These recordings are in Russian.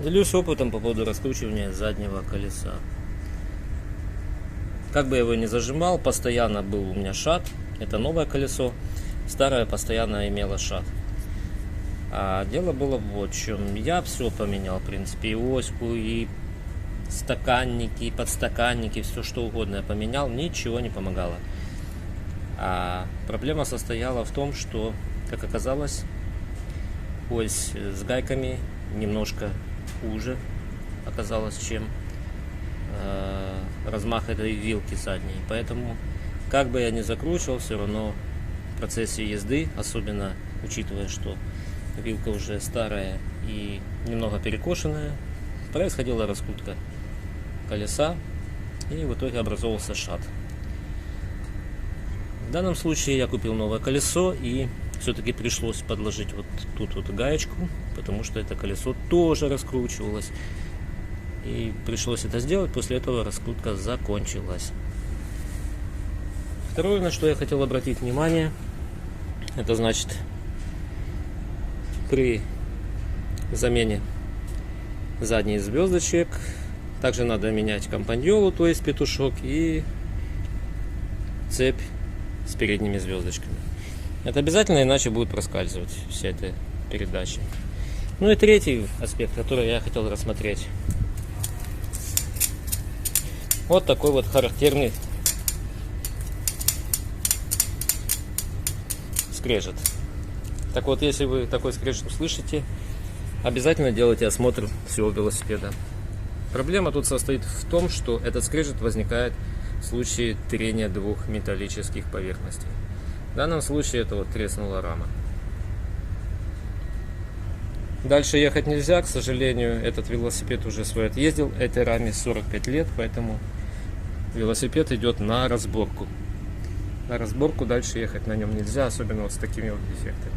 Делюсь опытом по поводу раскручивания заднего колеса. Как бы я его ни зажимал, постоянно был у меня шат. Это новое колесо, старое постоянно имело шат. А дело было вот в чем. Я все поменял, в принципе, и оську, и стаканники, и подстаканники, все что угодно я поменял, ничего не помогало. А проблема состояла в том, что, как оказалось, ось с гайками немножко хуже оказалось, чем размах этой вилки задней. Поэтому, как бы я ни закручивал, все равно в процессе езды, особенно учитывая, что вилка уже старая и немного перекошенная, происходила раскрутка колеса, и в итоге образовался шат. В данном случае я купил новое колесо, и все-таки пришлось подложить вот тут вот гаечку, потому что это колесо тоже раскручивалось. И пришлось это сделать, после этого раскрутка закончилась. Второе, на что я хотел обратить внимание, это значит при замене задних звездочек также надо менять компаньолу, то есть петушок, и цепь с передними звездочками. Это обязательно, иначе будет проскальзывать вся эта передача. Ну и третий аспект, который я хотел рассмотреть. Вот такой вот характерный скрежет. Так вот, если вы такой скрежет услышите, обязательно делайте осмотр всего велосипеда. Проблема тут состоит в том, что этот скрежет возникает в случае трения двух металлических поверхностей. В данном случае это вот треснула рама. Дальше ехать нельзя, к сожалению, этот велосипед уже свой отъездил, этой раме 45 лет, поэтому велосипед идет на разборку. На разборку дальше ехать на нем нельзя, особенно вот с такими вот дефектами.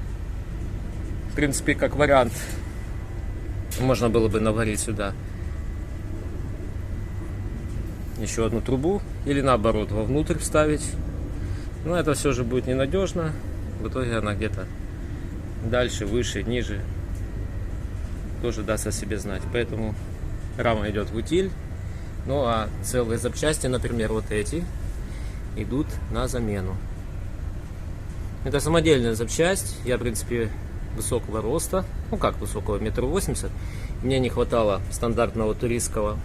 В принципе, как вариант, можно было бы наварить сюда еще одну трубу, или наоборот вовнутрь вставить. Но это все же будет ненадежно. В итоге она где-то дальше, выше, ниже тоже даст о себе знать. Поэтому рама идет в утиль. Ну а целые запчасти, например, вот эти, идут на замену. Это самодельная запчасть. Я, в принципе, высокого роста. Ну как высокого, 1,80 м. Мне не хватало стандартного туристского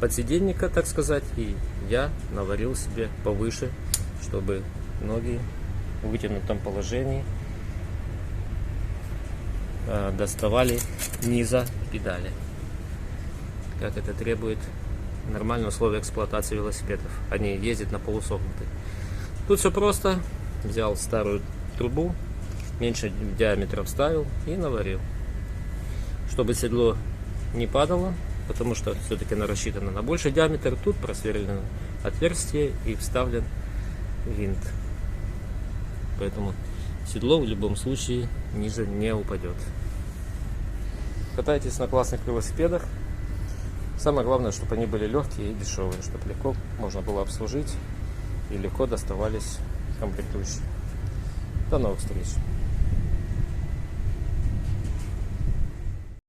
подсидельника, так сказать. И я наварил себе повыше, чтобы ноги в вытянутом положении доставали низа педали, как это требует нормальные условия эксплуатации велосипедов. Они ездят на полусогнутых. Тут все просто. Взял старую трубу, меньше диаметра вставил и наварил, чтобы седло не падало, потому что все-таки она рассчитана на больший диаметр. Тут просверлено отверстие и вставлен винт, поэтому седло в любом случае ниже не упадет. Катайтесь на классных велосипедах. Самое главное, чтобы они были легкие и дешевые, чтобы легко можно было обслужить и легко доставались комплектующие. До новых встреч!